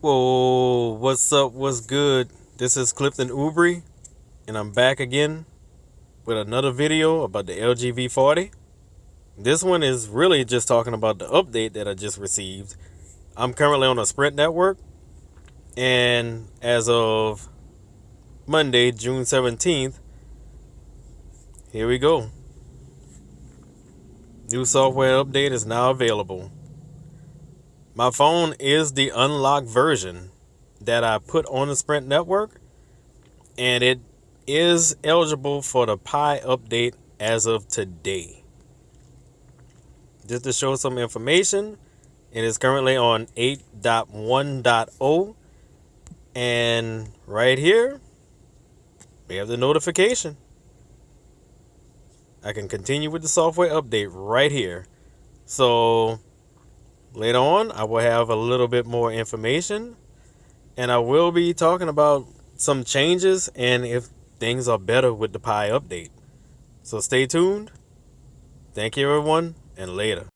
Whoa, what's up? What's good? This is Clifton Ubry, and I'm back again with another video about the LG V40. This one is really just talking about the update that I just received. I'm currently on a Sprint network, and as of Monday, June 17th, here we go. New software update is now available. My phone is the unlocked version that I put on the Sprint network, and it is eligible for the Pi update as of today. Just to show some information, it is currently on 8.1.0, and right here we have the notification. I can continue with the software update right here. So later on I will have a little bit more information, and I will be talking about some changes and if things are better with the Pi update. So stay tuned. Thank you everyone, and later.